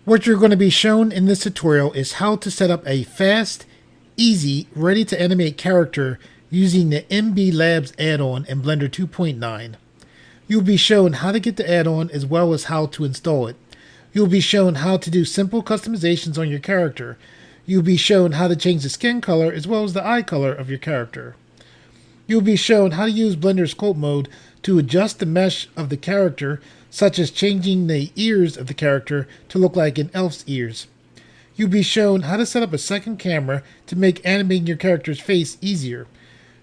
What you're going to be shown in this tutorial is how to set up a fast, easy, ready to animate character using the MB Labs add-on in Blender 2.9. You'll be shown how to get the add-on as well as how to install it. You'll be shown how to do simple customizations on your character. You'll be shown how to change the skin color as well as the eye color of your character. You'll be shown how to use Blender Sculpt mode to adjust the mesh of the character, such as changing the ears of the character to look like an elf's ears. You'll be shown how to set up a second camera to make animating your character's face easier.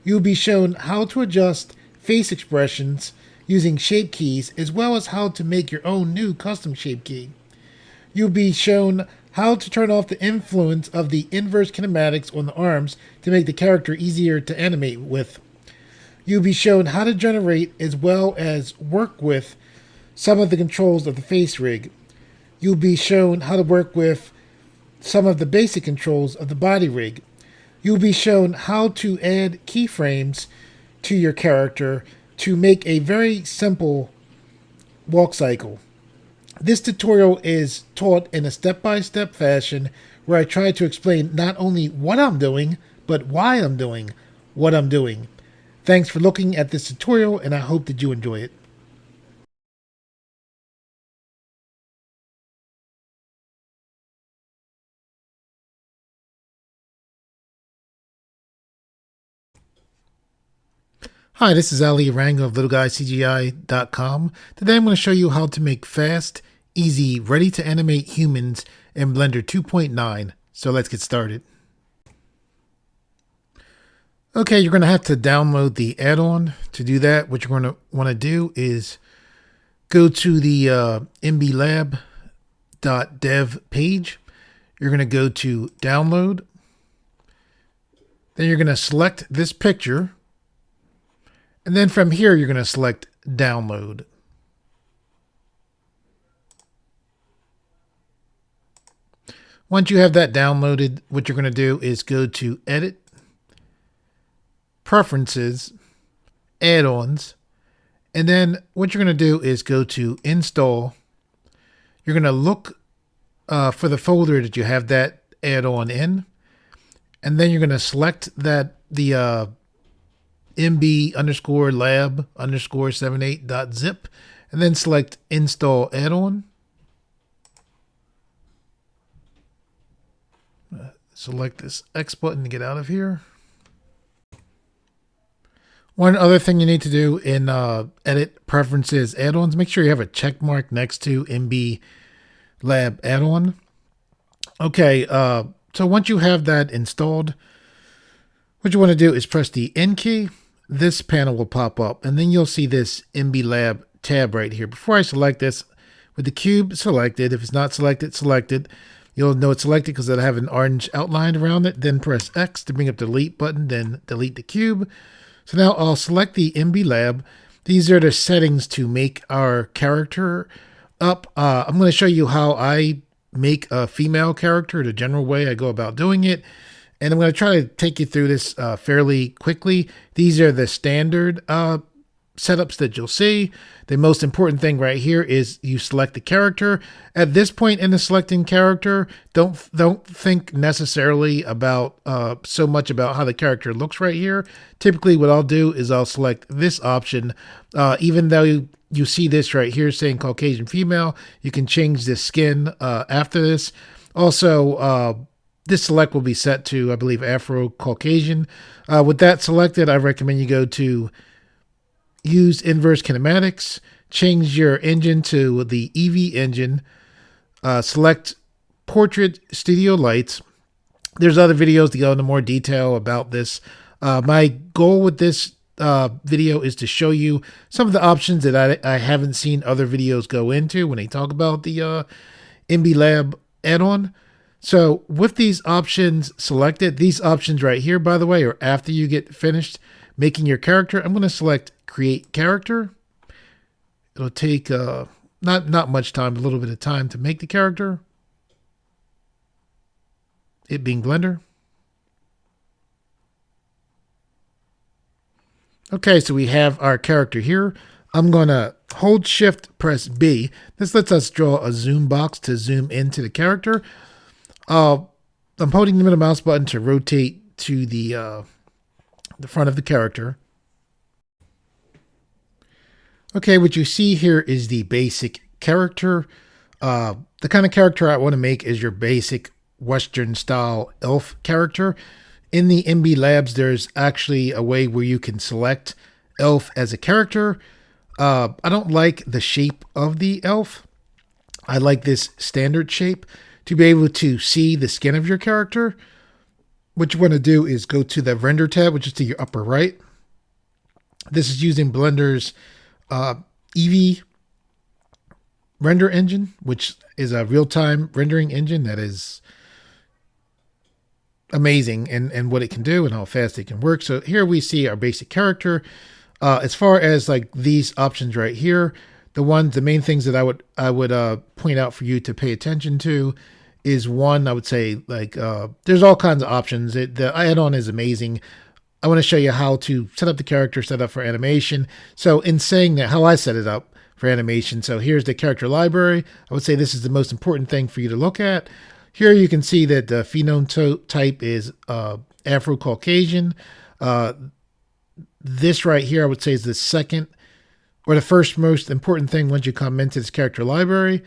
You'll be shown how to adjust face expressions using shape keys, as well as how to make your own new custom shape key. You'll be shown how to turn off the influence of the inverse kinematics on the arms to make the character easier to animate with. You'll be shown how to generate as well as work with some of the controls of the face rig. You'll be shown how to work with some of the basic controls of the body rig. You'll be shown how to add keyframes to your character to make a very simple walk cycle. This tutorial is taught in a step-by-step fashion where I try to explain not only what I'm doing, but why I'm doing what I'm doing. Thanks for looking at this tutorial, and I hope that you enjoy it. Hi, this is Ali Rango of LittleGuyCGI.com. Today I'm going to show you how to make fast, easy, ready to animate humans in Blender 2.9. So let's get started. Okay, you're going to have to download the add-on. To do that, what you're going to want to do is go to the mblab.dev page. You're going to go to download. Then you're going to select this picture. And then from here, you're going to select download. Once you have that downloaded, what you're going to do is go to edit, preferences, add-ons, and then what you're going to do is go to install. You're going to look for the folder that you have that add-on in, and then you're going to select that the mb_lab_78.zip, and then select install add-on. Select this X button to get out of here. One other thing you need to do in edit preferences add-ons, make sure you have a check mark next to MB Lab add-on. Okay, so once you have that installed, what you want to do is press the N key. This panel will pop up, and then you'll see this MB Lab tab right here. Before I select this, with the cube selected, if it's not selected, select. You'll know it's selected because it'll have an orange outline around it. Then press X to bring up the delete button, then delete the cube. So now I'll select the MB Lab. These are the settings to make our character up. I'm going to show you how I make a female character, the general way I go about doing it. And I'm going to try to take you through this fairly quickly. These are the standard setups that you'll see. The most important thing right here is you select the character. At this point in the selecting character, don't think necessarily about so much about how the character looks right here. Typically what I'll do is I'll select this option. Even though you see this right here saying Caucasian female, you can change the skin after this. Also, this select will be set to, I believe, Afro-Caucasian. With that selected, I recommend you go to use inverse kinematics, change your engine to the Eevee engine, select portrait studio lights. There's other videos to go into more detail about this. My goal with this video is to show you some of the options that I haven't seen other videos go into when they talk about the MB Lab add-on. So with these options selected, these options right here, by the way, are after you get finished making your character. I'm going to select create character. It'll take not much time, a little bit of time to make the character. It being Blender. Okay, so we have our character here. I'm going to hold shift press B. This lets us draw a zoom box to zoom into the character. I'm holding the middle mouse button to rotate to the front of the character. Okay, what you see here is the basic character. The kind of character I want to make is your basic Western style elf character. In the MB Labs, there's actually a way where you can select elf as a character. I don't like the shape of the elf. I like this standard shape. To be able to see the skin of your character, what you want to do is go to the render tab, which is to your upper right. This is using Blender's Eevee render engine, which is a real-time rendering engine that is amazing in what it can do and how fast it can work. So here we see our basic character. As far as like these options right here, the main things that I would point out for you to pay attention to is one, I would say, like, there's all kinds of options. The add-on is amazing. I want to show you how to set up the character, set up for animation. So in saying that, how I set it up for animation. So here's the character library. I would say this is the most important thing for you to look at. Here you can see that the phenotype is Afro-Caucasian. This right here, I would say, is the second or the first most important thing once you come into this character library.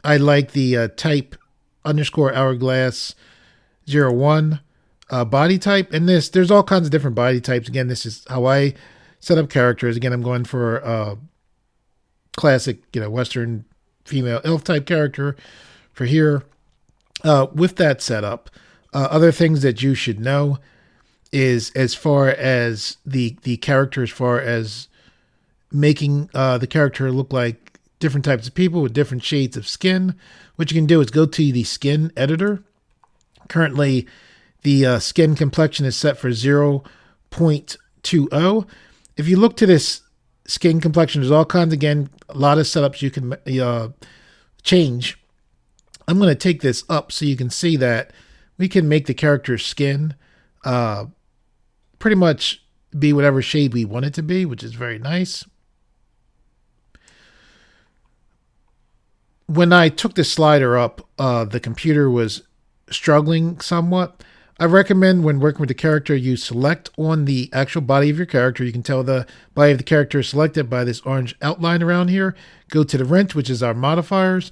I like the type _hourglass 01 body type. And there's all kinds of different body types. Again, this is how I set up characters. Again, I'm going for classic, Western female elf type character for here. With that setup, other things that you should know is as far as the character, as far as making the character look like different types of people with different shades of skin. What you can do is go to the skin editor. Currently, the skin complexion is set for 0.20. If you look to this skin complexion, there's all kinds, again, a lot of setups you can change. I'm going to take this up so you can see that we can make the character's skin pretty much be whatever shade we want it to be, which is very nice. When I took the slider up, the computer was struggling somewhat. I recommend when working with the character, you select on the actual body of your character. You can tell the body of the character is selected by this orange outline around here. Go to the wrench, which is our modifiers.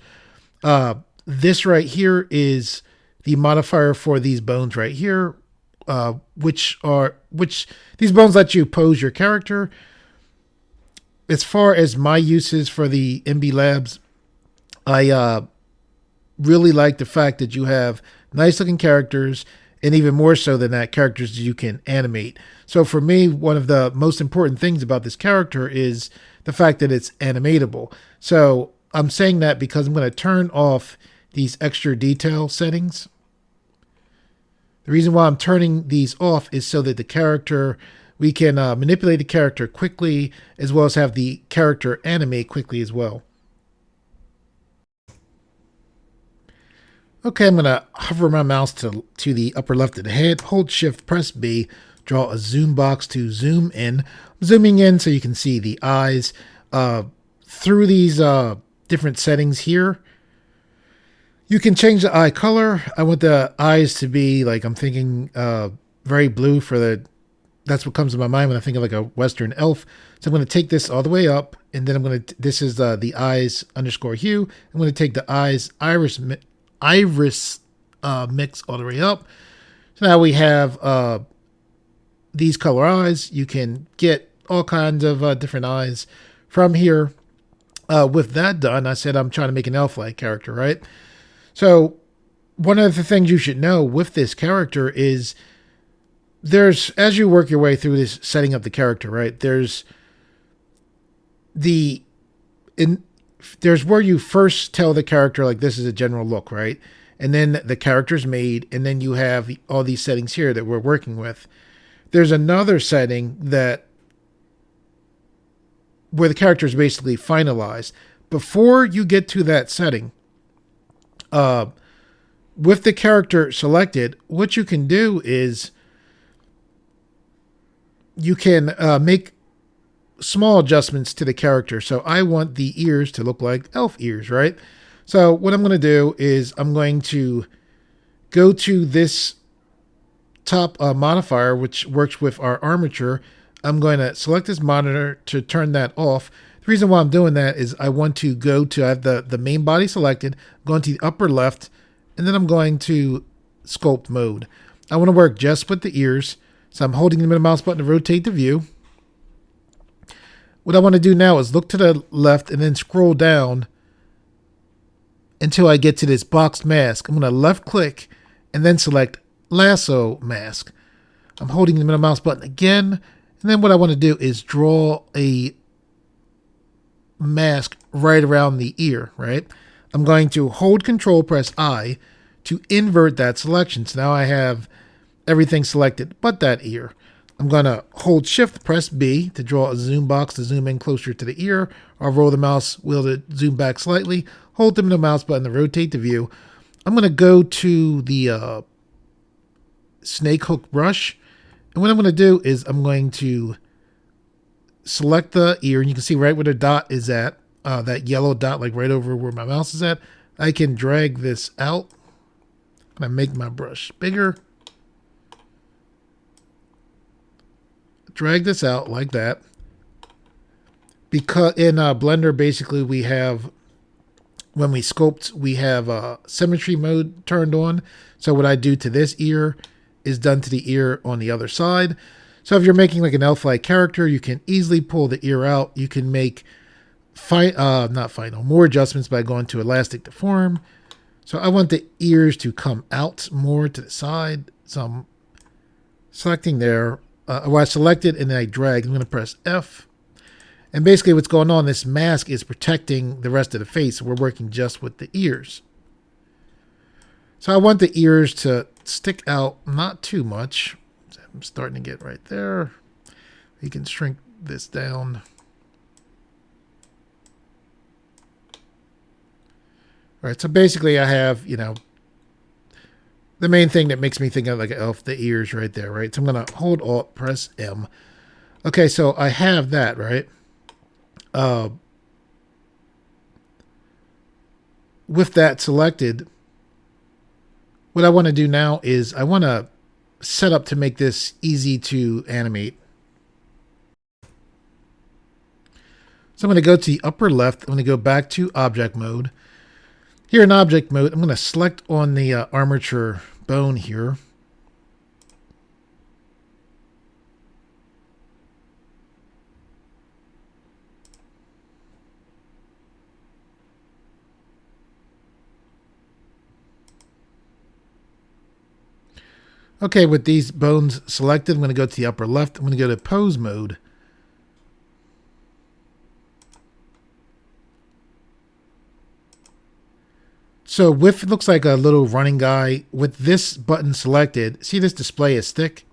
This right here is the modifier for these bones right here, which these bones let you pose your character. As far as my uses for the MB Labs, I really like the fact that you have nice looking characters, and even more so than that, characters you can animate. So for me, one of the most important things about this character is the fact that it's animatable. So I'm saying that because I'm going to turn off these extra detail settings. The reason why I'm turning these off is so that the character, we can manipulate the character quickly, as well as have the character animate quickly as well. Okay, I'm going to hover my mouse to the upper left of the head, hold Shift, press B, draw a zoom box to zoom in. I'm zooming in so you can see the eyes. Through these different settings here, you can change the eye color. I want the eyes to be, like, I'm thinking very blue that's what comes to my mind when I think of like a Western elf. So I'm going to take this all the way up, and then this is the eyes _hue. I'm going to take the eyes iris mix all the way up. So now we have these color eyes. You can get all kinds of different eyes from here. With that done, I said I'm trying to make an elf-like character, right? So one of the things you should know with this character is as you work your way through this setting up the character, right? There's where you first tell the character, like, this is a general look, right? And then the character's made, and then you have all these settings here that we're working with. There's another setting where the character is basically finalized. Before you get to that setting, with the character selected, what you can do is you can make small adjustments to the character. So I want the ears to look like elf ears, right? So what I'm going to do is I'm going to go to this top modifier, which works with our armature. I'm going to select this monitor to turn that off. The reason why I'm doing that is I want to go to, I have the main body selected, going to the upper left, and then I'm going to sculpt mode. I want to work just with the ears. So I'm holding the middle mouse button to rotate the view. What I want to do now is look to the left and then scroll down until I get to this boxed mask. I'm going to left click and then select lasso mask. I'm holding the middle mouse button again. And then what I want to do is draw a mask right around the ear, right? I'm going to hold Control, press I to invert that selection. So now I have everything selected but that ear. I'm going to hold Shift, press B to draw a zoom box to zoom in closer to the ear. I'll roll the mouse wheel to zoom back slightly. Hold the middle mouse button to rotate the view. I'm going to go to the snake hook brush. And what I'm going to do is I'm going to select the ear. And you can see right where the dot is at, that yellow dot, like right over where my mouse is at. I can drag this out. And I make my brush bigger. Drag this out like that. Because in Blender, basically we have, when we sculpt, we have symmetry mode turned on. So what I do to this ear is done to the ear on the other side. So if you're making like an elf-like character, you can easily pull the ear out. You can make more adjustments by going to elastic deform. So I want the ears to come out more to the side. So I'm selecting there. I select it and then I drag. I'm going to press F. And basically what's going on, this mask is protecting the rest of the face. So we're working just with the ears. So I want the ears to stick out not too much. I'm starting to get right there. You can shrink this down. All right, so basically I have, the main thing that makes me think of like an elf, the ears right there, right? So I'm going to hold Alt, press M. Okay, so I have that, right? With that selected, what I want to do now is I want to set up to make this easy to animate. So I'm going to go to the upper left. I'm going to go back to object mode. Here in object mode, I'm going to select on the armature bone here. Okay, with these bones selected, I'm going to go to the upper left. I'm going to go to pose mode. So with, it looks like a little running guy. With this button selected, see this display is stick?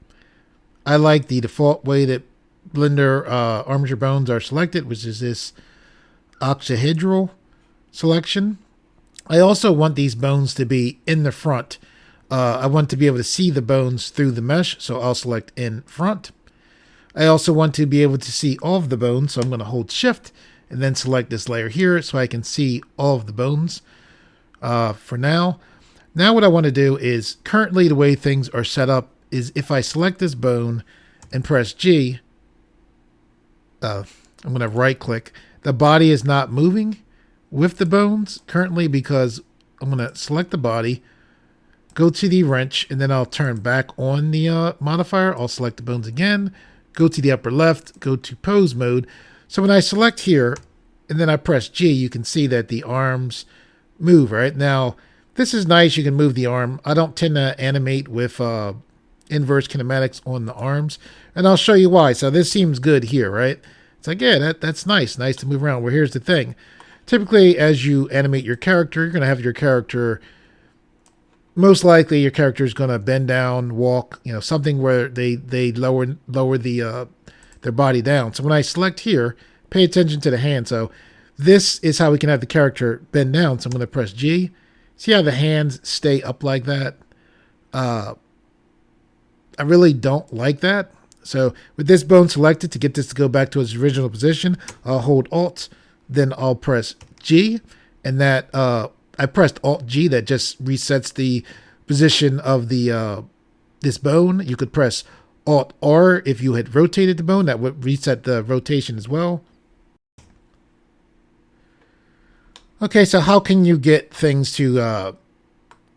I like the default way that Blender armature bones are selected, which is this octahedral selection. I also want these bones to be in the front. I want to be able to see the bones through the mesh, so I'll select in front. I also want to be able to see all of the bones, so I'm going to hold Shift and then select this layer here so I can see all of the bones for now. Now what I want to do is, currently the way things are set up is if I select this bone and press G, I'm going to right click. The body is not moving with the bones currently because I'm going to select the body, go to the wrench, and then I'll turn back on the modifier. I'll select the bones again, go to the upper left, go to pose mode. So when I select here and then I press G, you can see that the arms move, right? Now, this is nice. You can move the arm. I don't tend to animate with inverse kinematics on the arms, and I'll show you why. So this seems good here, right? It's like, yeah, that's nice. Nice to move around. Well, here's the thing. Typically, as you animate your character, you're going to have your character, most likely your character is going to bend down, walk, something where they lower the their body down. So when I select here, pay attention to the hand. So this is how we can have the character bend down. So I'm going to press G. See how the hands stay up like that? I really don't like that. So with this bone selected, to get this to go back to its original position, I'll hold Alt, then I'll press G, and that I pressed Alt G. That just resets the position of the this bone. You could press Alt R if you had rotated the bone. That would reset the rotation as well. Okay, so how can you get things to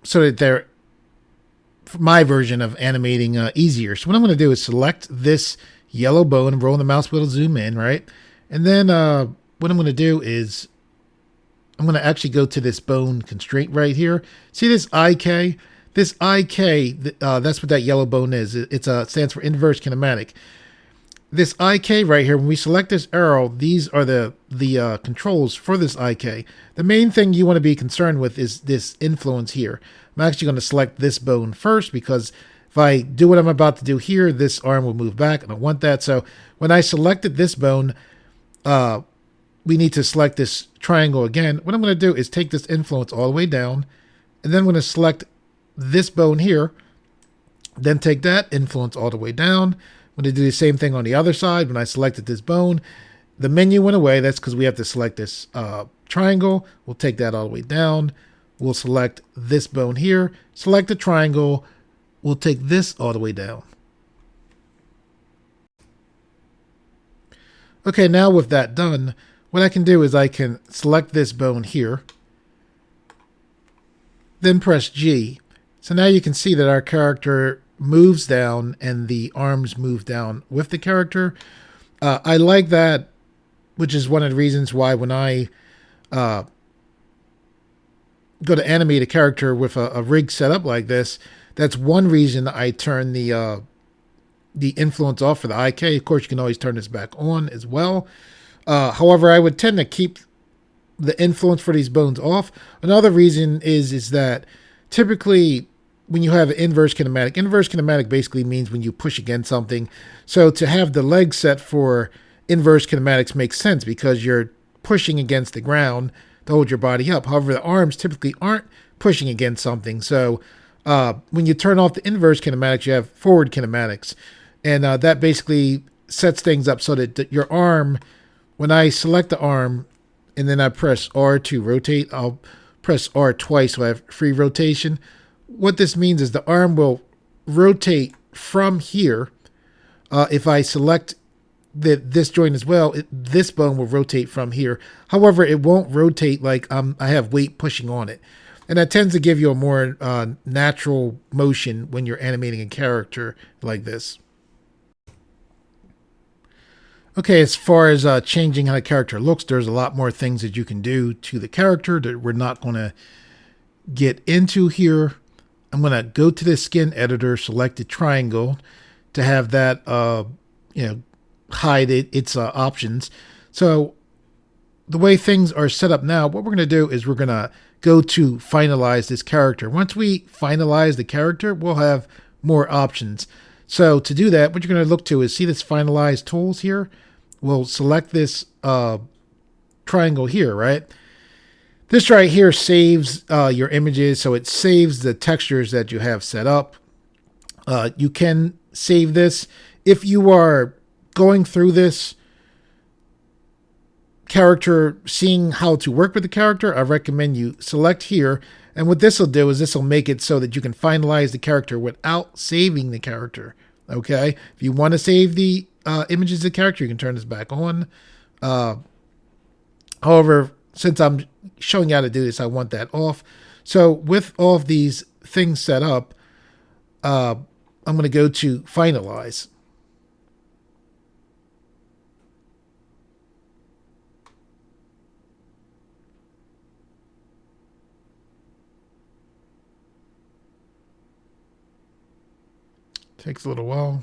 so that they're my version of animating easier? So what I'm going to do is select this yellow bone and roll the mouse wheel to zoom in, right? And then what I'm going to do is I'm going to actually go to this bone constraint right here. See this IK? This IK, that's what that yellow bone is. It stands for inverse kinematic. This IK right here, when we select this arrow, these are the controls for this IK. The main thing you want to be concerned with is this influence here. I'm actually going to select this bone first because if I do what I'm about to do here, this arm will move back, and I want that. So when I selected this bone, we need to select this triangle again. What I'm going to do is take this influence all the way down, and then I'm going to select this bone here, then take that influence all the way down. I'm going to do the same thing on the other side. When I selected this bone, the menu went away. That's because we have to select this triangle. We'll take that all the way down. We'll select this bone here, select the triangle. We'll take this all the way down. Okay, now with that done, what I can do is I can select this bone here, then press G. So now you can see that our character moves down and the arms move down with the character. I like that, which is one of the reasons why when I go to animate a character with a rig set up like this, that's one reason I turn the influence off for the IK. Of course, you can always turn this back on as well. However, I would tend to keep the influence for these bones off. Another reason is that typically when you have an inverse kinematic basically means when you push against something. So to have the legs set for inverse kinematics makes sense because you're pushing against the ground to hold your body up. However, the arms typically aren't pushing against something. So when you turn off the inverse kinematics, you have forward kinematics. And that basically sets things up so that your arm, when I select the arm and then I press R to rotate, I'll press R twice so I have free rotation. What this means is the arm will rotate from here. If I select this joint as well, this bone will rotate from here. However, it won't rotate like I have weight pushing on it. And that tends to give you a more natural motion when you're animating a character like this. Okay, as far as changing how the character looks, there's a lot more things that you can do to the character that we're not going to get into here. I'm going to go to the skin editor, select the triangle to have that, hide its options. So the way things are set up now, what we're going to do is we're going to go to finalize this character. Once we finalize the character, we'll have more options. So to do that, what you're going to look to is see this finalize tools here. We'll select this triangle here, right? This right here saves your images, so it saves the textures that you have set up. You can save this. If you are going through this character, seeing how to work with the character, I recommend you select here. And what this will do is this will make it so that you can finalize the character without saving the character. Okay? If you want to save the images of the character, you can turn this back on. However, since I'm showing you how to do this, I want that off. So with all of these things set up, I'm going to go to finalize. Takes a little while.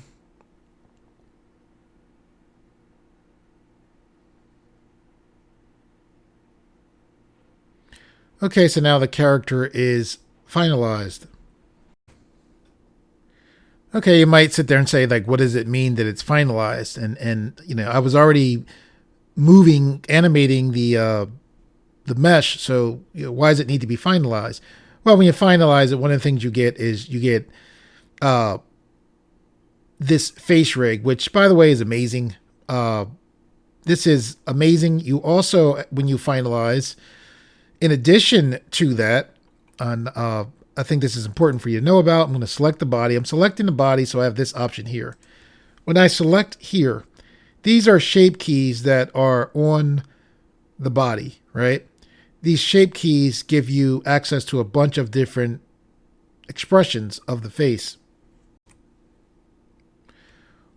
Okay, so now the character is finalized. Okay, you might sit there and say, like, what does it mean that it's finalized? And I was already animating the mesh, so why does it need to be finalized? Well, when you finalize it, one of the things you get is this face rig, which by the way is amazing. This is amazing. You also, when you finalize, in addition to that, on I think this is important for you to know about. I'm going to select the body. I'm selecting the body, so I have this option here. When I select here, these are shape keys that are on the body, right? These shape keys give you access to a bunch of different expressions of the face.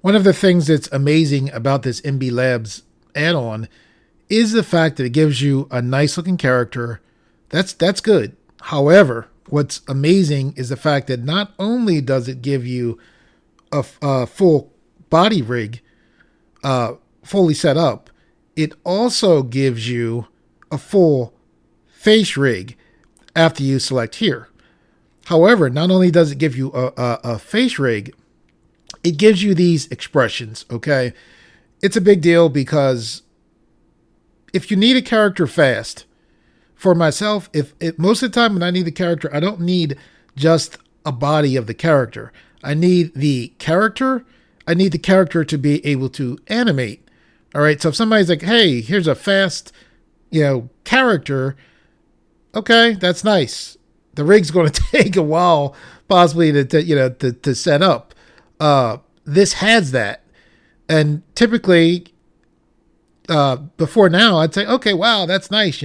One of the things that's amazing about this MB Labs add-on is the fact that it gives you a nice looking character. That's good. However, what's amazing is the fact that not only does it give you a full body rig fully set up, it also gives you a full face rig after you select here. However, not only does it give you a face rig, it gives you these expressions, okay? It's a big deal because if you need a character fast, for myself, if most of the time when I need the character, I don't need just a body of the character. I need the character. I need the character to be able to animate. All right. So if somebody's like, hey, here's a fast, character. Okay, that's nice. The rig's going to take a while, possibly to set up. This has that, and typically, before now, I'd say, okay, wow, that's nice.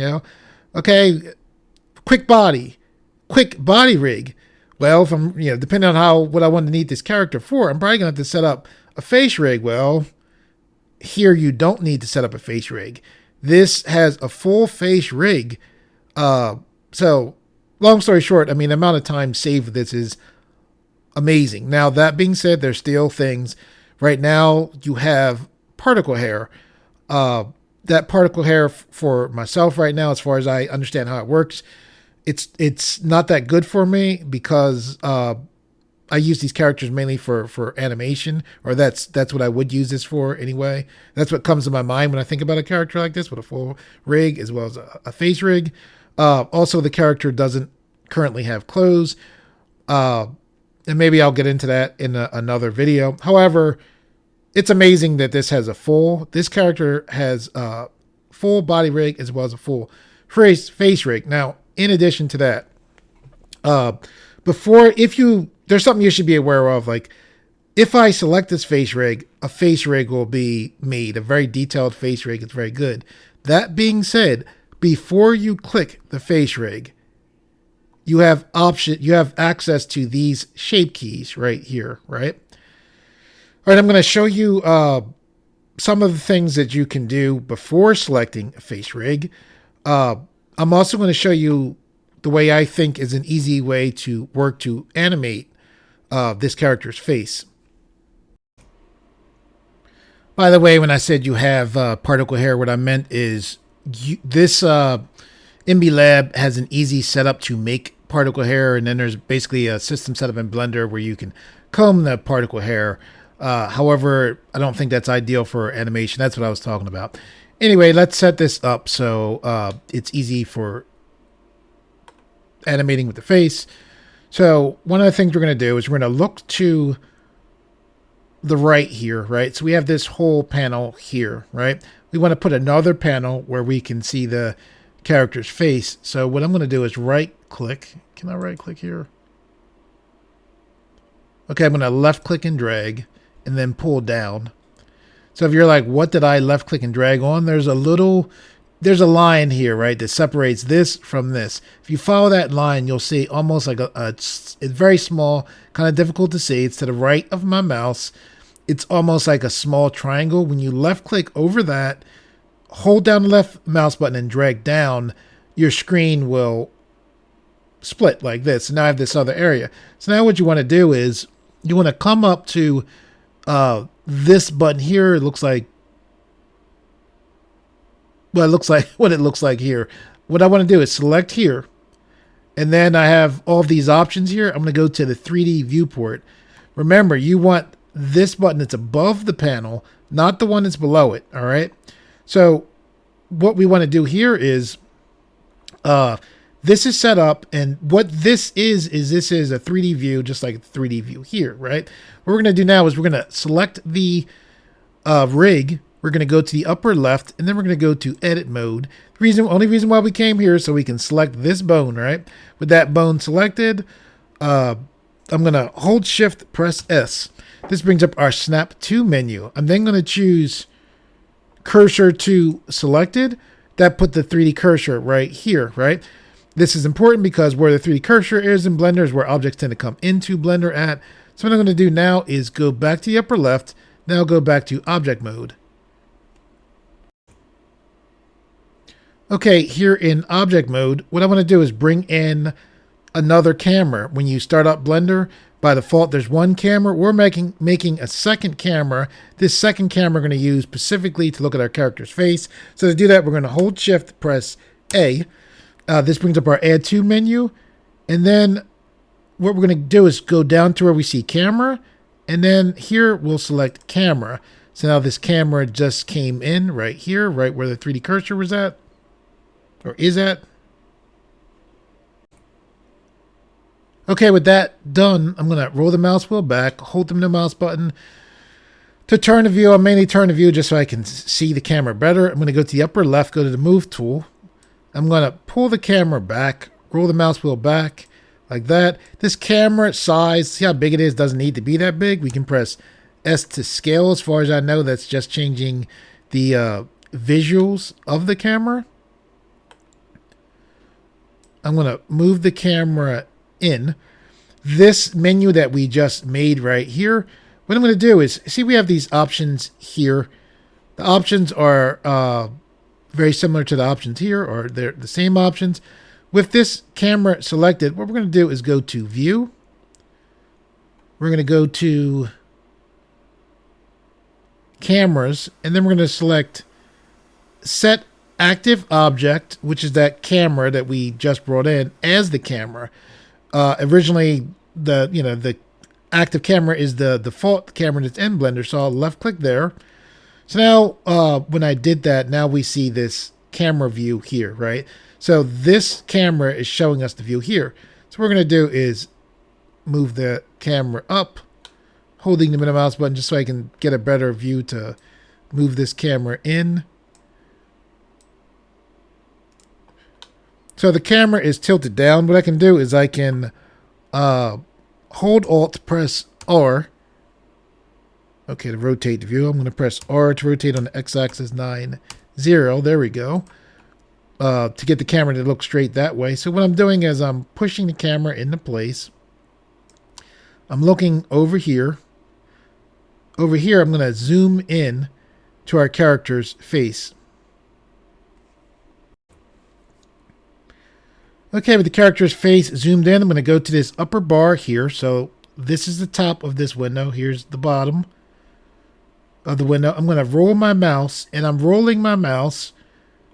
Okay, quick body rig. Well, if I'm, depending on what I want to need this character for, I'm probably gonna have to set up a face rig. Well, here you don't need to set up a face rig. This has a full face rig. So long story short, I mean, the amount of time saved with this is amazing. Now, that being said, there's still things. Right now, you have particle hair. That particle hair for myself right now, as far as I understand how it works, it's not that good for me because I use these characters mainly for animation, or that's what I would use this for anyway. That's what comes to my mind when I think about a character like this with a full rig as well as a face rig. Also, the character doesn't currently have clothes, and maybe I'll get into that in another video. However, it's amazing that this character has a full body rig as well as a full face rig. Now, in addition to that, there's something you should be aware of. Like, if I select this face rig, a face rig will be made, a very detailed face rig. It's very good. That being said, before you click the face rig, you have access to these shape keys right here, right? All right, I'm going to show you some of the things that you can do before selecting a face rig. I'm also going to show you the way I think is an easy way to work to animate this character's face. By the way, when I said you have particle hair, what I meant is this MB Lab has an easy setup to make particle hair, and then there's basically a system setup in Blender where you can comb the particle hair. However, I don't think that's ideal for animation. That's what I was talking about. Anyway, let's set this up so it's easy for animating with the face. So one of the things we're going to do is we're going to look to the right here, right? So we have this whole panel here, right? We want to put another panel where we can see the character's face. So what I'm going to do is right click. Can I right click here? Okay, I'm going to left click and drag and then pull down. So if you're like, what did I left click and drag on? There's a line here, right, that separates this from this. If you follow that line, you'll see almost like it's very small, kind of difficult to see. It's to the right of my mouse. It's almost like a small triangle. When you left click over that, hold down the left mouse button and drag down, your screen will split like this. So now I have this other area. So now what you want to do is you want to come up to this button here. It looks like, well, it looks like what it looks like here. What I want to do is select here, and then I have all these options here. I'm going to go to the 3D viewport. Remember, you want this button that's above the panel, not the one that's below it. All right. So what we want to do here is this is set up, and what this is this is a 3D view, just like the 3D view here, right? What we're going to do now is we're going to select the rig. We're going to go to the upper left, and then we're going to go to edit mode. The only reason why we came here is so we can select this bone, right? With that bone selected, I'm going to hold shift, press S. This brings up our snap to menu. I'm then going to choose cursor to selected. That put the 3D cursor right here, right? This is important because where the 3D cursor is in Blender is where objects tend to come into Blender at. So what I'm going to do now is go back to the upper left. Now go back to object mode. Okay, here in object mode, what I want to do is bring in another camera. When you start up Blender, by default, there's one camera. We're making a second camera. This second camera we're going to use specifically to look at our character's face. So to do that, we're going to hold shift, press A. This brings up our add to menu. And then what we're going to do is go down to where we see camera. And then here we'll select camera. So now this camera just came in right here, right where the 3D cursor was at. Or is at. Okay, with that done, I'm going to roll the mouse wheel back, hold the mouse button. To turn the view, I'll mainly turn the view just so I can see the camera better. I'm going to go to the upper left, go to the move tool. I'm going to pull the camera back, roll the mouse wheel back like that. This camera size, see how big it is, doesn't need to be that big. We can press S to scale. As far as I know, that's just changing the visuals of the camera. I'm going to move the camera in. This menu that we just made right here, what I'm going to do is, see we have these options here. The options are very similar to the options here, or they're the same options. With this camera selected, what we're going to do is go to View. We're going to go to Cameras, and then we're going to select Set Active Object, which is that camera that we just brought in, as the camera. Originally, the active camera is the default camera that's in Blender, so I'll left click there. So now, when I did that, now we see this camera view here, right? So this camera is showing us the view here. So what we're going to do is move the camera up, holding the middle mouse button just so I can get a better view to move this camera in. So the camera is tilted down. What I can do is I can hold Alt, press R. Okay, to rotate the view. I'm going to press R to rotate on the X-axis 9, 0. There we go. To get the camera to look straight that way. So what I'm doing is I'm pushing the camera into place. I'm looking over here. Over here, I'm going to zoom in to our character's face. Okay, with the character's face zoomed in, I'm going to go to this upper bar here. So this is the top of this window. Here's the bottom of the window. I'm going to roll my mouse, and I'm rolling my mouse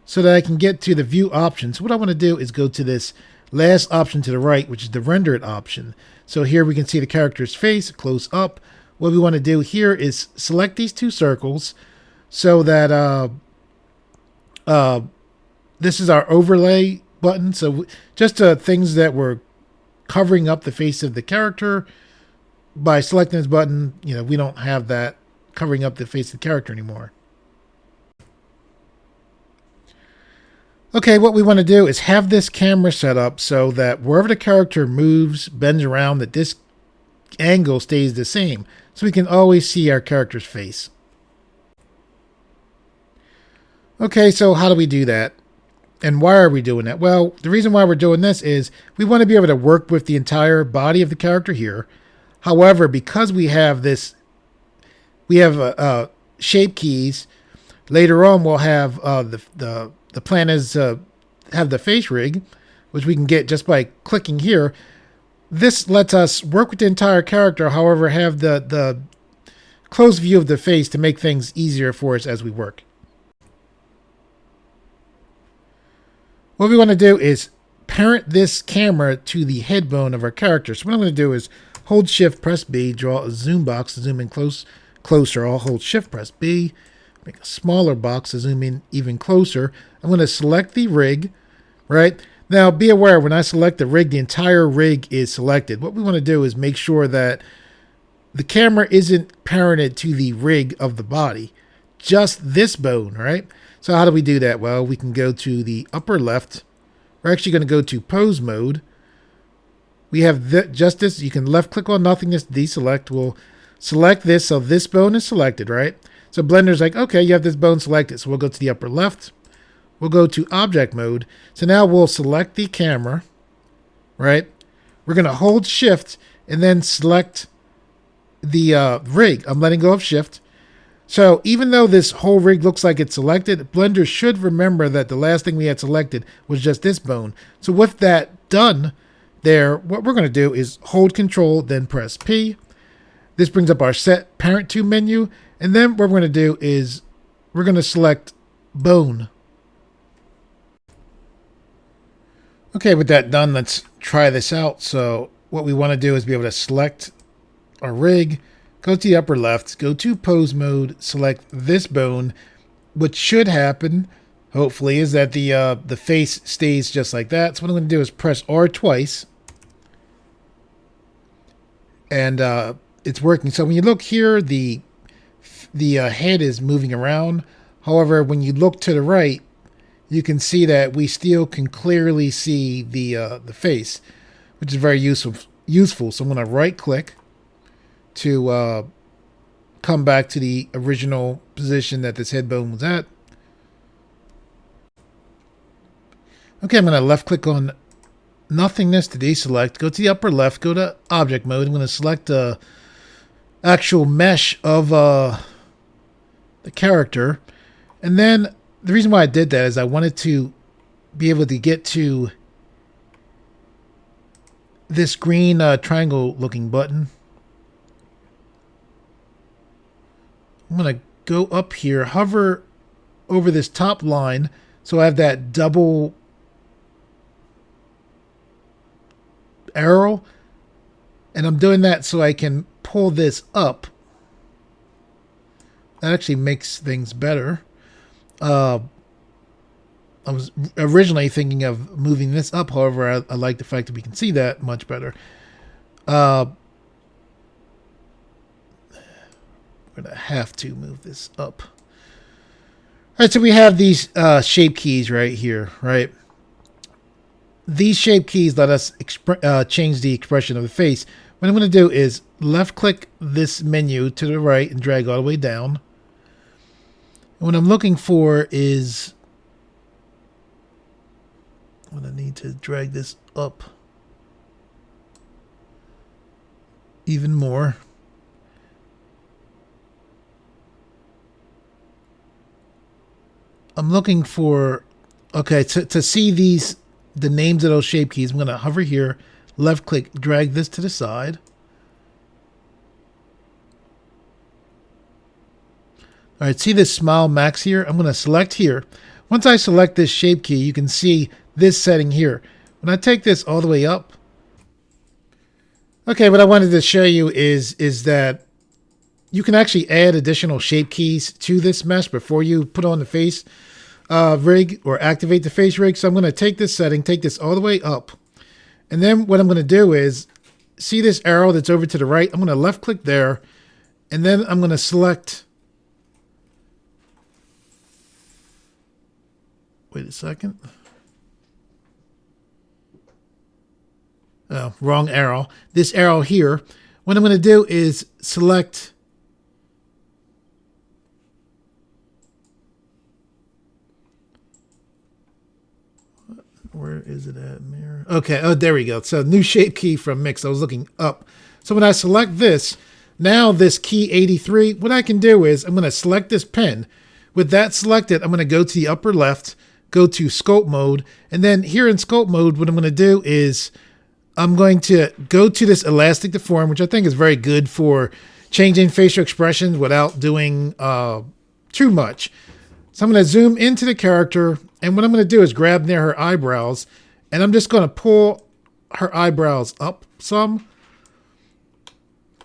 so that I can get to the view options. So what I want to do is go to this last option to the right, which is the rendered option. So here we can see the character's face close up. What we want to do here is select these two circles so that this is our overlay button. So just things that were covering up the face of the character. By selecting this button, we don't have that covering up the face of the character anymore. Okay, what we want to do is have this camera set up so that wherever the character moves, bends around, that this angle stays the same. So we can always see our character's face. Okay, so how do we do that? And why are we doing that? Well, the reason why we're doing this is we want to be able to work with the entire body of the character here. However, because we have this, we have shape keys. Later on, we'll have the plan is to have the face rig, which we can get just by clicking here. This lets us work with the entire character, however, have the close view of the face to make things easier for us as we work. What we want to do is parent this camera to the head bone of our character. So what I'm going to do is hold Shift, press B, draw a zoom box to zoom in closer. I'll hold Shift, press B, make a smaller box to zoom in even closer. I'm going to select the rig, right? Now, be aware, when I select the rig, the entire rig is selected. What we want to do is make sure that the camera isn't parented to the rig of the body, just this bone, right? So how do we do that? Well, we can go to the upper left. We're actually going to go to pose mode. We have just this. You can left click on nothingness, deselect. We'll select this, so this bone is selected, right? So Blender's like, okay, you have this bone selected. So we'll go to the upper left. We'll go to object mode. So now we'll select the camera, right? We're going to hold shift and then select the rig. I'm letting go of shift. So even though this whole rig looks like it's selected, Blender should remember that the last thing we had selected was just this bone. So with that done there, what we're going to do is hold control, then press P. This brings up our set parent to menu. And then what we're going to do is we're going to select bone. Okay, with that done, let's try this out. So what we want to do is be able to select our rig, go to the upper left, go to pose mode, select this bone. What should happen, hopefully, is that the face stays just like that. So what I'm going to do is press R twice. And it's working. So when you look here, the head is moving around. However, when you look to the right, you can see that we still can clearly see the face, which is very useful. So I'm going to right click to come back to the original position that this head bone was at. Okay, I'm going to left click on nothingness to deselect. Go to the upper left, go to object mode. I'm going to select the actual mesh of the character. And then the reason why I did that is I wanted to be able to get to this green triangle looking button. I'm going to go up here, hover over this top line so I have that double arrow. And I'm doing that so I can pull this up. That actually makes things better. I was originally thinking of moving this up. However, I like the fact that we can see that much better. We're going to have to move this up. All right, so we have these shape keys right here, right? These shape keys let us change the expression of the face. What I'm going to do is left-click this menu to the right and drag all the way down. And what I'm looking for is, I'm going to need to drag this up even more. I'm looking for, okay, to see the names of those shape keys, I'm going to hover here, left click, drag this to the side. All right, see this smile max here? I'm going to select here. Once I select this shape key, you can see this setting here. When I take this all the way up, okay, what I wanted to show you is that you can actually add additional shape keys to this mesh before you put on the face rig or activate the face rig. So I'm going to take this setting, take this all the way up. And then what I'm going to do is, see this arrow that's over to the right? I'm going to left click there. And then I'm going to select, wait a second. Oh, wrong arrow. This arrow here. What I'm going to do is select where is it at? Mirror. Okay. Oh, there we go. So new shape key from mix. I was looking up. So when I select this, now this key 83, what I can do is I'm going to select this pen. With that selected, I'm going to go to the upper left, go to sculpt mode. And then here in sculpt mode, what I'm going to do is I'm going to go to this elastic deform, which I think is very good for changing facial expressions without doing too much. So I'm going to zoom into the character, and what I'm going to do is grab near her eyebrows, and I'm just going to pull her eyebrows up some.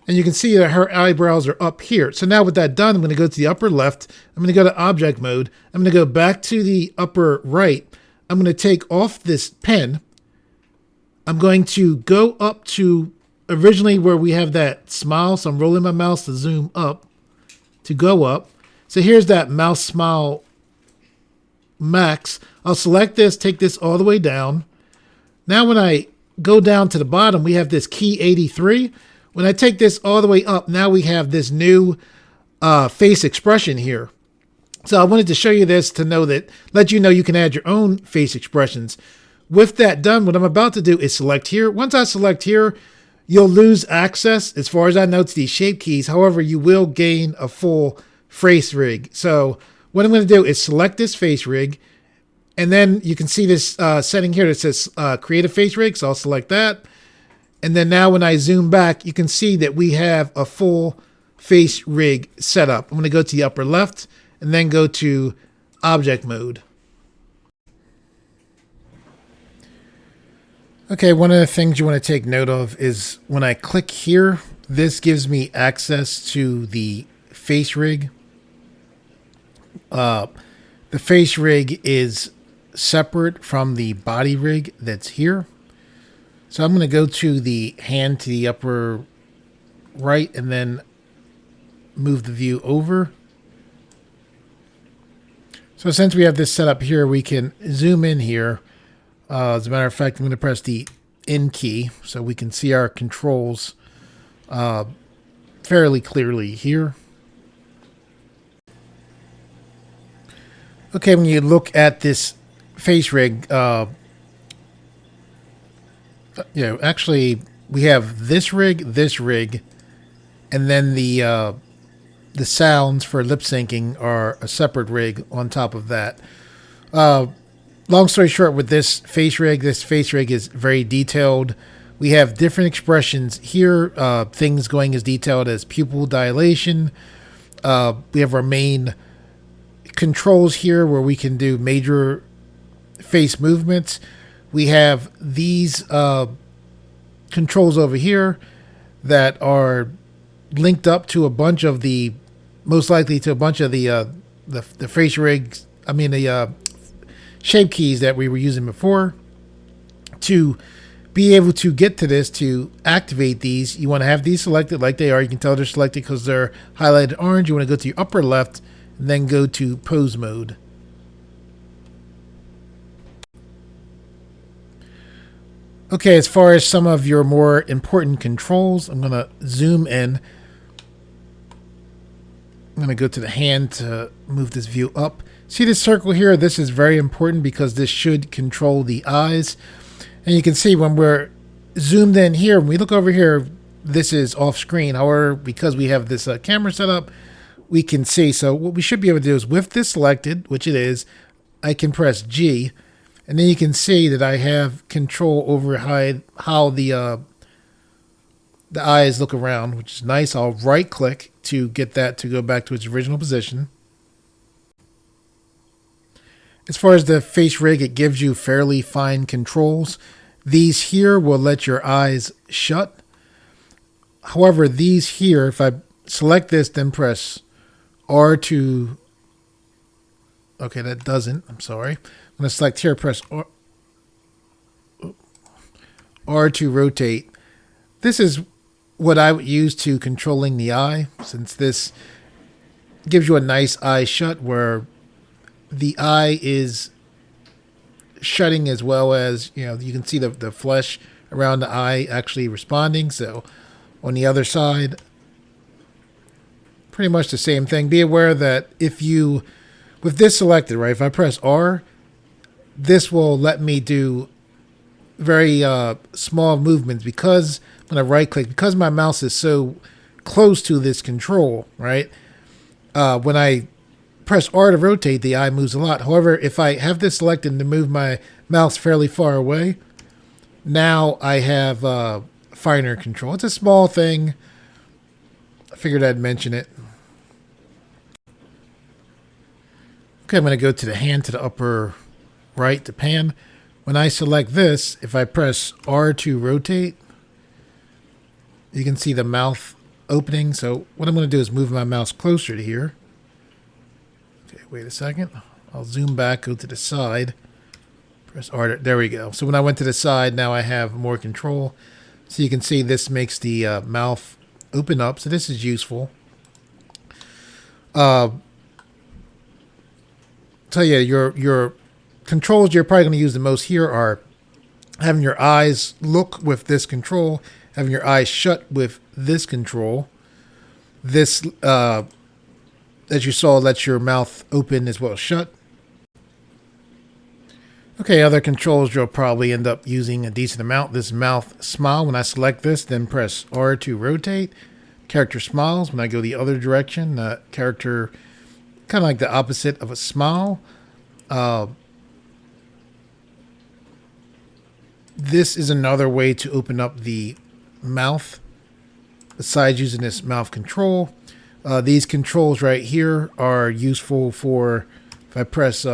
And you can see that her eyebrows are up here. So now with that done, I'm going to go to the upper left. I'm going to go to object mode. I'm going to go back to the upper right. I'm going to take off this pen. I'm going to go up to originally where we have that smile. So I'm rolling my mouse to zoom up, to go up. So here's that mouse smile max. I'll select this, take this all the way down. Now when I go down to the bottom, we have this key 83. When I take this all the way up, now we have this new face expression here. So I wanted to show you this to know that, let you know you can add your own face expressions. With that done, what I'm about to do is select here. Once I select here, you'll lose access, as far as I know, to these shape keys. However, you will gain a full face rig. So what I'm going to do is select this face rig, and then you can see this setting here that says create a face rig. So I'll select that. And then now when I zoom back, you can see that we have a full face rig set up. I'm going to go to the upper left and then go to object mode. Okay, one of the things you want to take note of is when I click here, this gives me access to the face rig. The face rig is separate from the body rig that's here. So I'm going to go to the hand to the upper right and then move the view over. So since we have this set up here, we can zoom in here. As a matter of fact, I'm going to press the N key so we can see our controls fairly clearly here. Okay, when you look at this face rig, actually we have this rig, and then the sounds for lip syncing are a separate rig on top of that. Long story short, with this face rig is very detailed. We have different expressions here, things going as detailed as pupil dilation. We have our main controls here where we can do major face movements. We have these controls over here that are linked up to a bunch of the, most likely to a bunch of the face rigs, the shape keys that we were using before. To be able to get to this, to activate these, you want to have these selected like they are. You can tell they're selected because they're highlighted orange. You want to go to your upper left and then go to pose mode. Okay, as far as some of your more important controls, I'm going to zoom in. I'm going to go to the hand to move this view up. See this circle here? This is very important because this should control the eyes. And you can see when we're zoomed in here, when we look over here, this is off screen. However, because we have this camera set up, we can see. So what we should be able to do is with this selected, which it is, I can press G. And then you can see that I have control over how the eyes look around, which is nice. I'll right click to get that to go back to its original position. As far as the face rig, it gives you fairly fine controls. These here will let your eyes shut. However, these here, if I select this, then press R to... Okay, that doesn't. I'm sorry. I'm going to select here, press R to rotate. This is what I would use to controlling the eye, since this gives you a nice eye shut where the eye is shutting as well as, you can see the flesh around the eye actually responding. So on the other side, pretty much the same thing. Be aware that if you, with this selected, right, if I press R, this will let me do very small movements because when I right click, because my mouse is so close to this control, right? When I press R to rotate, the eye moves a lot. However, if I have this selected to move my mouse fairly far away, now I have finer control. It's a small thing. I figured I'd mention it. Okay, I'm going to go to the hand to the upper right to pan. When I select this, if I press R to rotate, you can see the mouth opening. So what I'm going to do is move my mouse closer to here. Okay, wait a second. I'll zoom back, go to the side, Press R. There we go. So when I went to the side, now I have more control. So you can see this makes the mouth open up. So this is useful. So yeah, your controls you're probably going to use the most here are having your eyes look with this control, having your eyes shut with this control. This, as you saw, lets your mouth open as well as shut. Okay, other controls you'll probably end up using a decent amount. This mouth smile, when I select this, then press R to rotate. Character smiles. When I go the other direction, character kind of like the opposite of a smile. This is another way to open up the mouth besides using this mouth control. These controls right here are useful for, if I press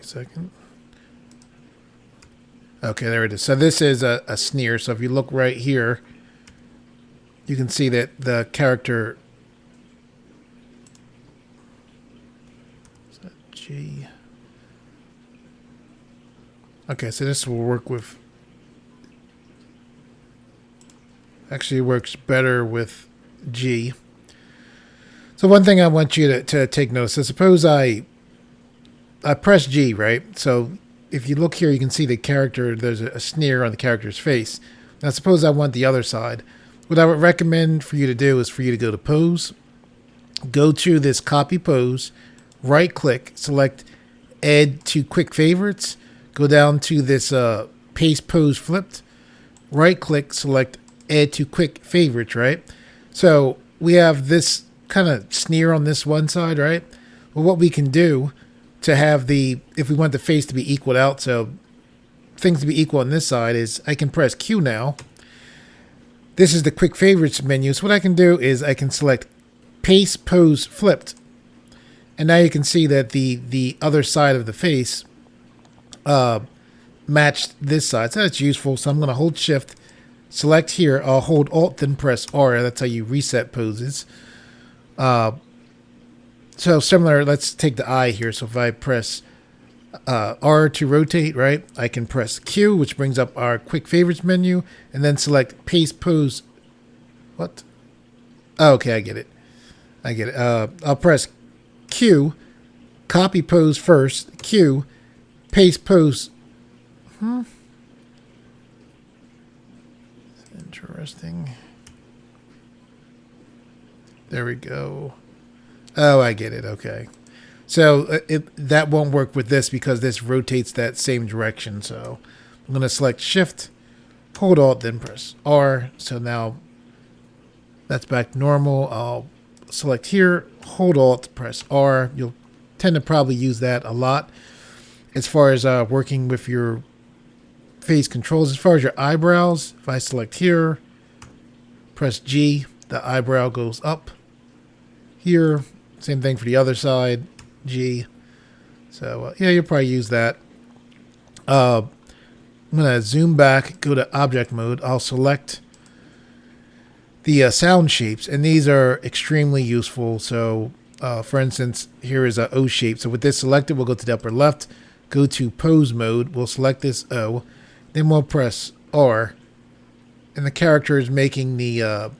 second. Okay, there it is. So this is a sneer. So if you look right here, you can see that the character is that G. Okay, so this will work with. Actually works better with G. So one thing I want you to take notice. So suppose I press G, right? So if you look here, you can see the character, there's a sneer on the character's face. Now suppose I want the other side. What I would recommend for you to do is for you to go to pose, go to this copy pose, right click, select add to quick favorites, go down to this paste pose flipped, right click, select add to quick favorites, right? So we have this kind of sneer on this one side, right? Well, what we can do to have the, if we want the face to be equaled out, so things to be equal on this side, is I can press Q now. This is the quick favorites menu. So what I can do is I can select paste pose flipped. And now you can see that the other side of the face matched this side. So that's useful. So I'm going to hold shift, select here. I'll hold alt, then press R. That's how you reset poses. So similar, let's take the eye here. So if I press R to rotate, right, I can press Q, which brings up our quick favorites menu, and then select paste pose. What? Oh, okay, I get it. I'll press Q, copy pose first, Q, paste pose. Interesting. There we go. Oh, I get it. Okay. So that won't work with this because this rotates that same direction. So I'm going to select Shift, hold Alt, then press R. So now that's back to normal. I'll select here, hold Alt, press R. You'll tend to probably use that a lot as far as working with your face controls. As far as your eyebrows, if I select here, press G, the eyebrow goes up. Here, same thing for the other side, G. So yeah, you'll probably use that. I'm going to zoom back, go to object mode. I'll select the sound shapes, and these are extremely useful. So for instance, here is a O shape. So with this selected, we'll go to the upper left, go to pose mode. We'll select this O, then we'll press R, and the character is making the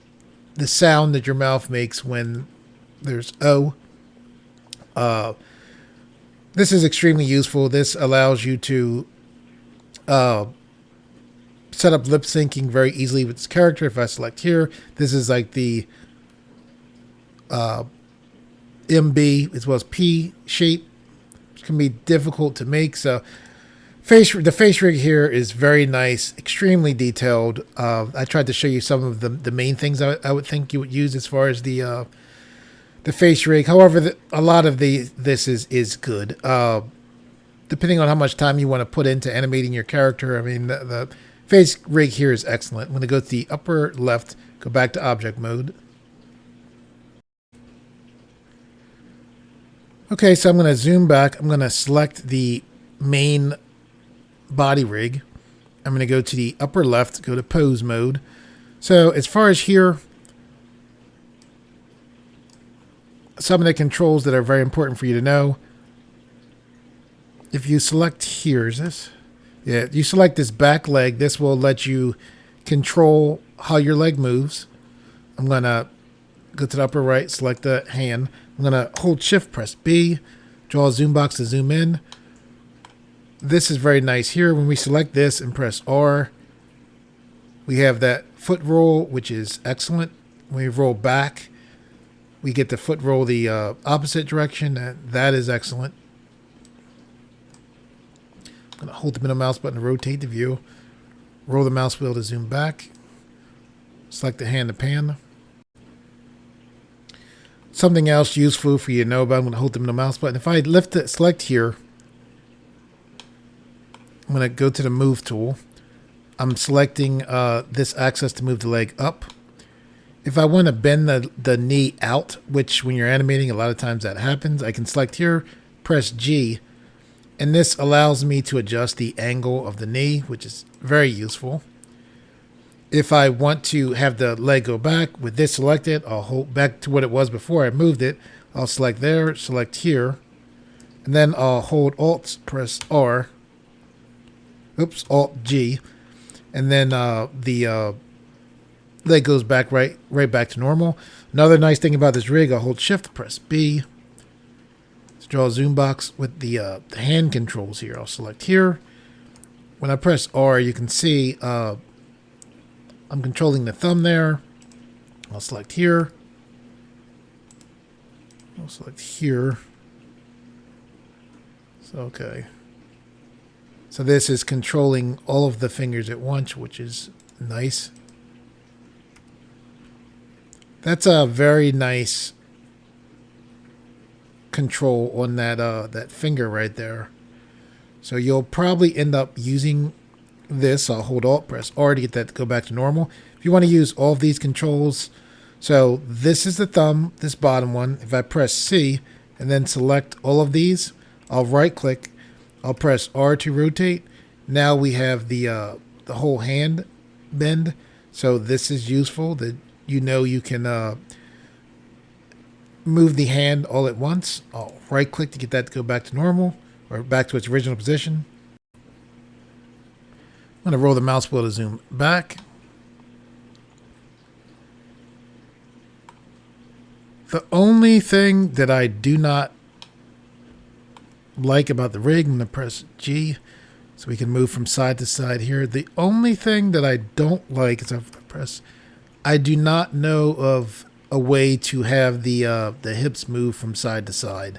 sound that your mouth makes when there's O. This is extremely useful. This allows you to set up lip syncing very easily with this character. If I select here, this is like the MB as well as P shape, which can be difficult to make. So the face rig here is very nice, extremely detailed. I tried to show you some of the main things I would think you would use as far as the face rig. However, a lot of this is good. Depending on how much time you want to put into animating your character. I mean, the face rig here is excellent. I'm going to go to the upper left, go back to object mode. Okay, so I'm going to zoom back. I'm going to select the main body rig. I'm going to go to the upper left, go to pose mode. So as far as here, some of the controls that are very important for you to know. If you select here, is this? Yeah, you select this back leg. This will let you control how your leg moves. I'm going to go to the upper right, select the hand. I'm going to hold shift, press B, draw a zoom box to zoom in. This is very nice here. When we select this and press R, we have that foot roll, which is excellent. When we roll back, we get the foot roll the opposite direction. That is excellent. I'm going to hold the middle mouse button to rotate the view. Roll the mouse wheel to zoom back. Select the hand to pan. Something else useful for you to know about, I'm going to hold the middle mouse button. If I select here, I'm going to go to the move tool. I'm selecting this axis to move the leg up. If I want to bend the knee out, which when you're animating, a lot of times that happens, I can select here, press G, and this allows me to adjust the angle of the knee, which is very useful. If I want to have the leg go back, with this selected, I'll hold back to what it was before I moved it. I'll select there, select here, and then I'll hold Alt, press R, Alt G, and then the leg goes back right back to normal. Another nice thing about this rig, I'll hold Shift, press B. Let's draw a zoom box with the hand controls here. I'll select here. When I press R, you can see I'm controlling the thumb there. I'll select here. I'll select here. So, okay. So this is controlling all of the fingers at once, which is nice. That's a very nice control on that finger right there. So you'll probably end up using this. I'll hold Alt, press R to get that to go back to normal. If you want to use all of these controls, so this is the thumb, this bottom one. If I press C and then select all of these, I'll right click, I'll press R to rotate. Now we have the whole hand bend. So this is useful that you can move the hand all at once. I'll right click to get that to go back to normal or back to its original position. I'm going to roll the mouse wheel to zoom back. The only thing that I do not like about the rig, I'm going to press G so we can move from side to side here. The only thing that I don't like is I do not know of a way to have the hips move from side to side.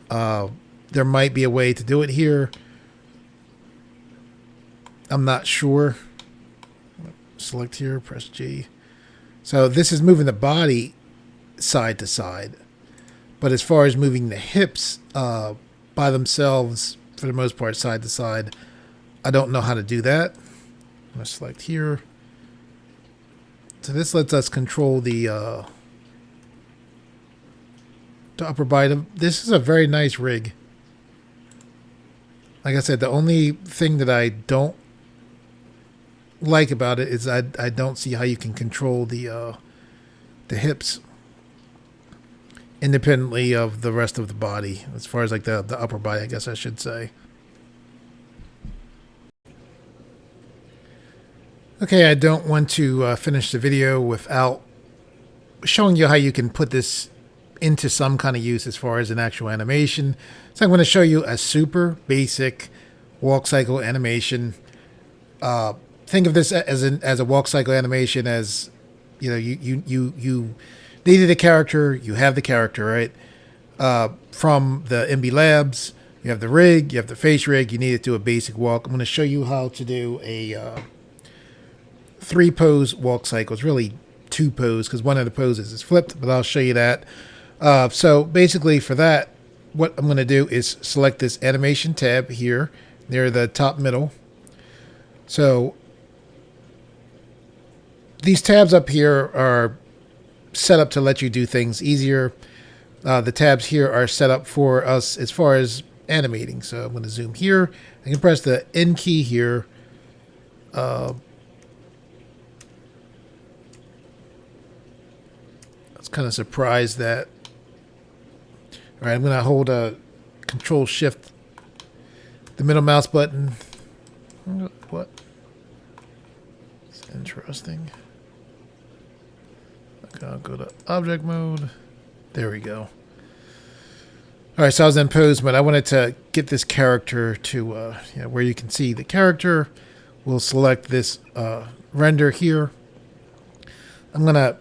There might be a way to do it here. I'm not sure. Select here, press G. So this is moving the body side to side. But as far as moving the hips by themselves, for the most part, side to side, I don't know how to do that. I'm going to select here. So this lets us control the upper body. This is a very nice rig. Like I said, the only thing that I don't like about it is I don't see how you can control the hips independently of the rest of the body, as far as like the upper body, I guess I should say. Okay, I don't want to finish the video without showing you how you can put this into some kind of use as far as an actual animation. So I'm going to show you a super basic walk cycle animation. Think of this as a walk cycle animation as, you know, you needed a character, you have the character, right? From the MB Labs, you have the rig, you have the face rig, you need to do a basic walk. I'm going to show you how to do a 3-pose walk cycle. It's really 2 pose because one of the poses is flipped, but I'll show you that. So basically for that, what I'm going to do is select this animation tab here near the top middle. So these tabs up here are set up to let you do things easier. The tabs here are set up for us as far as animating. So I'm going to zoom here. I can press the N key here. I was kind of surprised that All right, I'm gonna hold Control Shift, the middle mouse button. What? It's interesting. Okay, I'll go to object mode. There we go. All right, so I was in pose mode. I wanted to get this character to where you can see the character. We'll select this render here. I'm gonna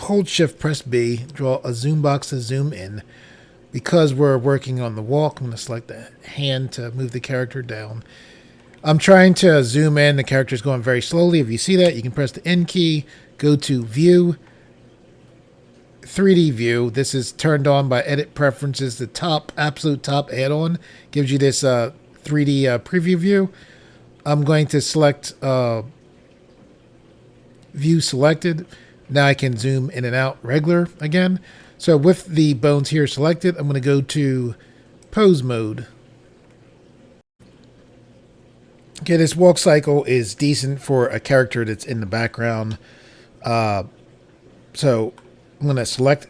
hold Shift, press B, draw a zoom box to zoom in. Because we're working on the walk, I'm gonna select the hand to move the character down. I'm trying to zoom in. The character is going very slowly. If you see that, you can press the N key, go to View, 3D View. This is turned on by Edit Preferences. The top, absolute top add-on gives you this 3D preview view. I'm going to select View Selected. Now I can zoom in and out regular again. So with the bones here selected, I'm going to go to Pose Mode. Okay, this walk cycle is decent for a character that's in the background. So I'm going to select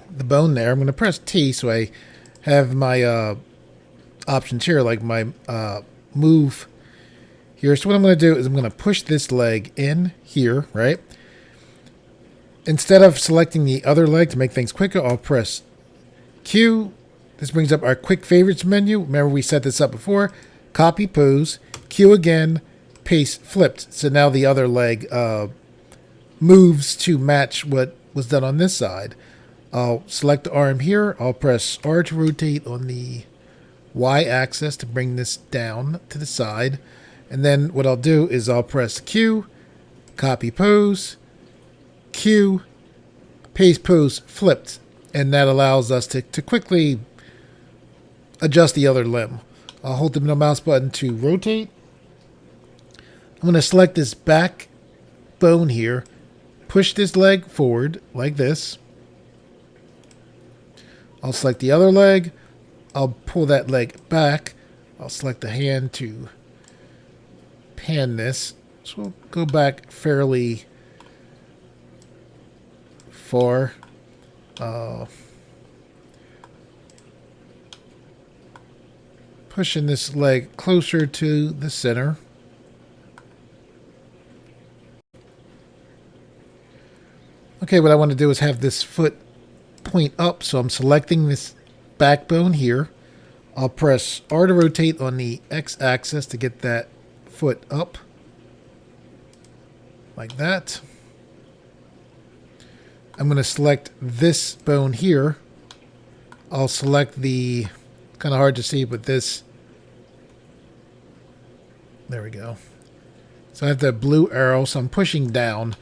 the bone there. I'm going to press T so I have my options here, like my move here. So what I'm going to do is I'm going to push this leg in here, right? Instead of selecting the other leg to make things quicker, I'll press Q. This brings up our quick favorites menu. Remember we set this up before. Copy pose, Q again, paste flipped. So now the other leg moves to match what was done on this side. I'll select the arm here. I'll press R to rotate on the Y axis to bring this down to the side. And then what I'll do is I'll press Q, copy pose, Q, paste pose flipped. And that allows us to quickly adjust the other limb. I'll hold the middle mouse button to rotate. I'm going to select this back bone here, push this leg forward like this. I'll select the other leg. I'll pull that leg back. I'll select the hand to pan this. So we'll go back fairly far. Pushing this leg closer to the center. Okay, what I want to do is have this foot point up, so I'm selecting this backbone here. I'll press R to rotate on the X axis to get that foot up. Like that. I'm going to select this bone here. I'll select the, kind of hard to see, but this. There we go. So I have the blue arrow, so I'm pushing down.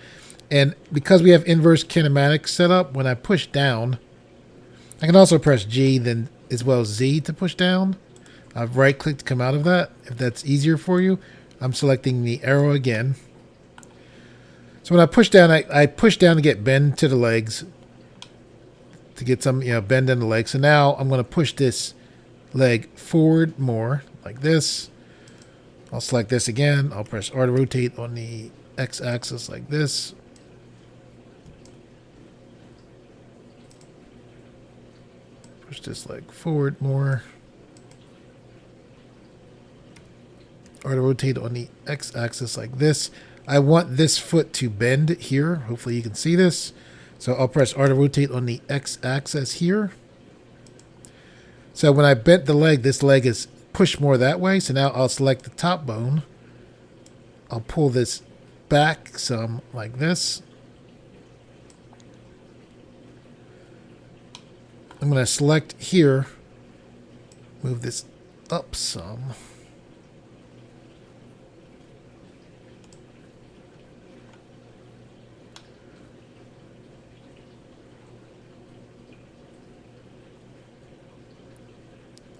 And because we have inverse kinematics set up, when I push down, I can also press G then as well as Z to push down. I've right-clicked to come out of that. If that's easier for you, I'm selecting the arrow again. So when I push down, I push down to get bend to the legs, to get some bend in the legs. So now I'm going to push this leg forward more, like this. I'll select this again. I'll press R to rotate on the X-axis like this. Push this leg forward more. Or to rotate on the X-axis like this. I want this foot to bend here. Hopefully you can see this. So I'll press R to rotate on the X-axis here. So when I bent the leg, this leg is pushed more that way. So now I'll select the top bone. I'll pull this back some like this. I'm going to select here, move this up some.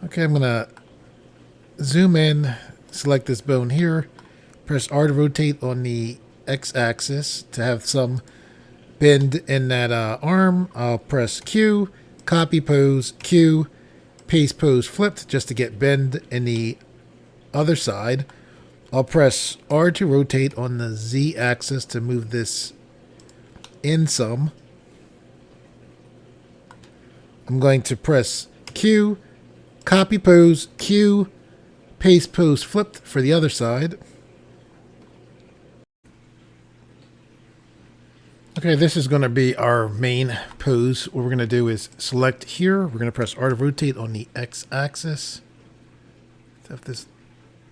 Okay, I'm going to zoom in, select this bone here, press R to rotate on the X-axis to have some bend in that arm. I'll press Q. Copy pose, Q, paste pose flipped just to get bend in the other side. I'll press R to rotate on the Z axis to move this in some. I'm going to press Q, copy pose, Q, paste pose flipped for the other side. Okay, this is going to be our main pose. What we're going to do is select here. We're going to press R to rotate on the X axis. Have this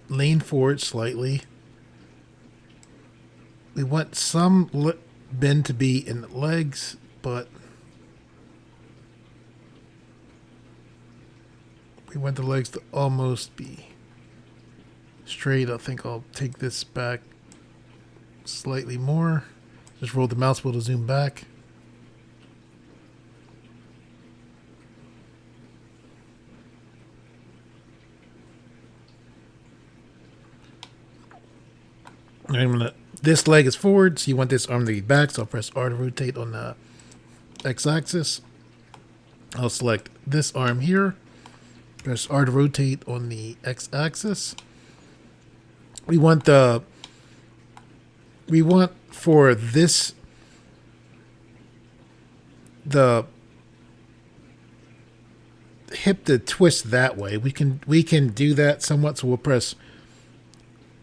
lean forward slightly. We want some bend to be in the legs, but we want the legs to almost be straight. I think I'll take this back slightly more. Just roll the mouse wheel to zoom back. This leg is forward, so you want this arm to be back, so I'll press R to rotate on the X-axis. I'll select this arm here, press R to rotate on the X-axis. We want for this the hip to twist that way. We can do that somewhat, so we'll press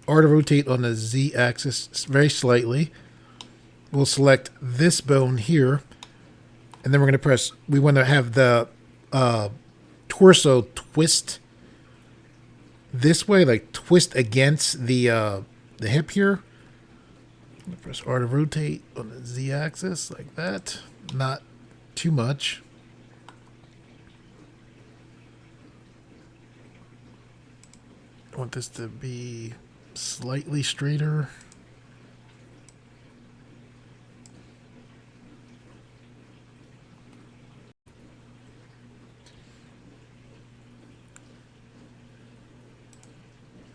R to rotate on the Z axis very slightly. We'll select this bone here, and then we're going to press, we want to have the torso twist this way, like twist against the hip here. Press R to rotate on the Z axis like that. Not too much. I want this to be slightly straighter.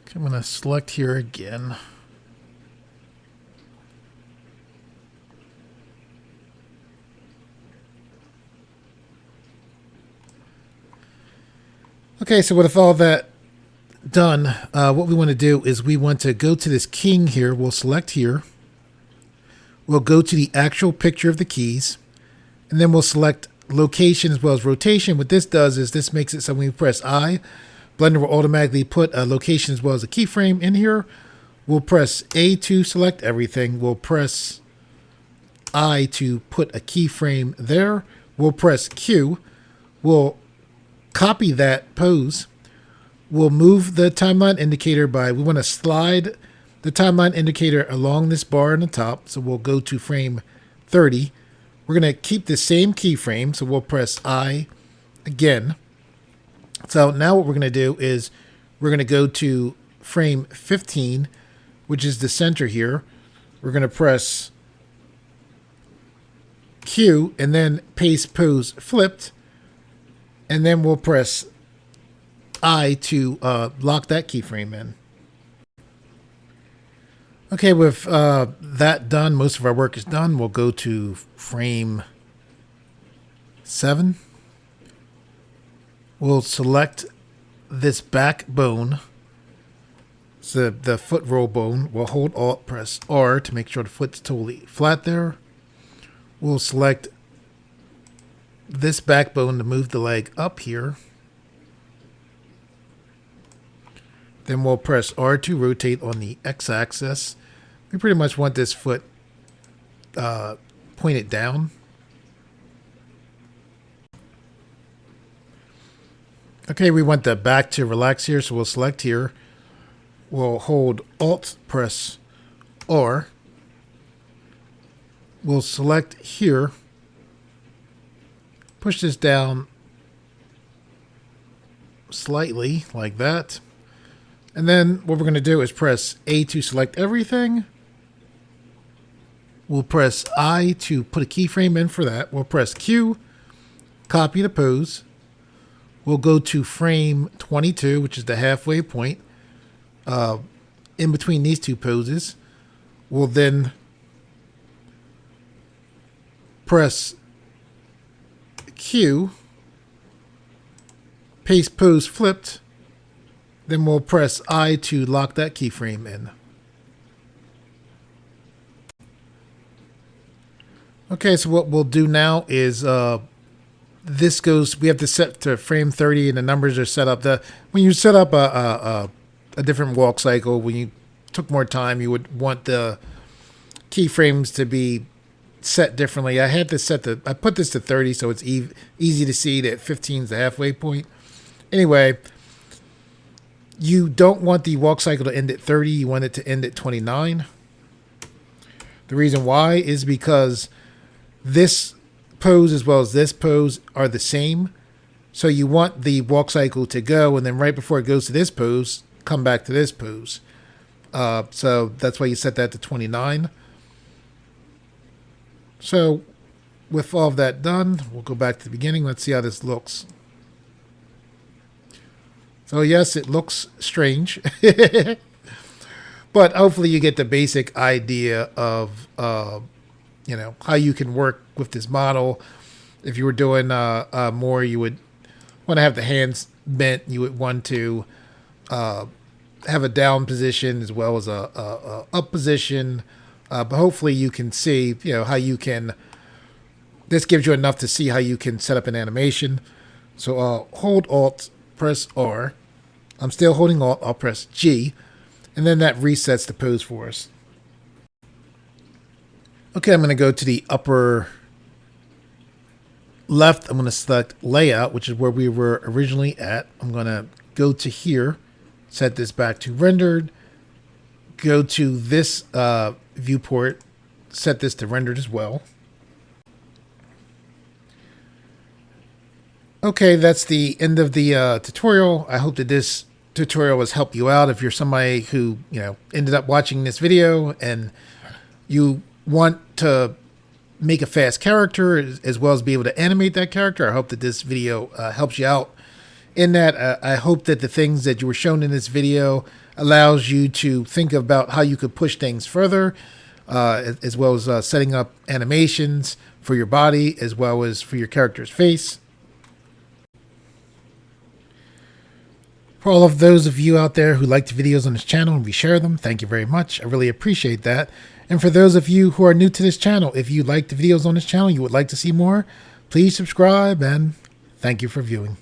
Okay, I'm going to select here again. Okay, so with all that done, what we want to do is we want to go to this king here. We'll select here. We'll go to the actual picture of the keys, and then we'll select location as well as rotation. What this does is this makes it so when we press I, Blender will automatically put a location as well as a keyframe in here. We'll press A to select everything. We'll press I to put a keyframe there. We'll press Q. We'll copy that pose. We'll move the timeline indicator by, we want to slide the timeline indicator along this bar on the top. So we'll go to frame 30. We're going to keep the same keyframe. So we'll press I again. So now what we're going to do is we're going to go to frame 15, which is the center here. We're going to press Q and then paste pose flipped. And then we'll press I to lock that keyframe in. Okay, with that done, most of our work is done. We'll go to frame 7. We'll select this back bone, so the foot roll bone. We'll hold Alt, press R to make sure the foot's totally flat there. We'll select this backbone to move the leg up here. Then we'll press R to rotate on the X-axis. We pretty much want this foot pointed down. Okay, we want the back to relax here, so we'll select here. We'll hold Alt, press R. We'll select here. Push this down slightly like that. And then what we're going to do is press A to select everything. We'll press I to put a keyframe in for that. We'll press Q, copy the pose. We'll go to frame 22, which is the halfway point in between these two poses. We'll then press Q, paste pose flipped, then we'll press I to lock that keyframe in. Okay, so what we'll do now is this goes, we have to set to frame 30 and the numbers are set up. When you set up a different walk cycle, when you took more time, you would want the keyframes to be set differently. I put this to 30 so it's easy to see that 15 is the halfway point. Anyway, you don't want the walk cycle to end at 30. You want it to end at 29. The reason why is because this pose as well as this pose are the same. So you want the walk cycle to go, and then right before it goes to this pose, come back to this pose. So that's why you set that to 29. So with all of that done, we'll go back to the beginning. Let's see how this looks. So yes, it looks strange, but hopefully you get the basic idea of, how you can work with this model. If you were doing more, you would want to have the hands bent. You would want to have a down position as well as a up position. But hopefully you can see, how you can, this gives you enough to see how you can set up an animation. So hold Alt, press R. I'm still holding Alt, I'll press G. And then that resets the pose for us. Okay, I'm going to go to the upper left. I'm going to select Layout, which is where we were originally at. I'm going to go to here, set this back to rendered, go to this viewport, set this to rendered as well. Okay, that's the end of the tutorial. I hope that this tutorial has helped you out. If you're somebody who, ended up watching this video and you want to make a fast character as well as be able to animate that character, I hope that this video helps you out in that. I hope that the things that you were shown in this video allows you to think about how you could push things further, as well as setting up animations for your body as well as for your character's face. For all of those of you out there who like the videos on this channel and we share them, thank you very much. I really appreciate that. And for those of you who are new to this channel, if you like the videos on this channel, you would like to see more, please subscribe, and thank you for viewing.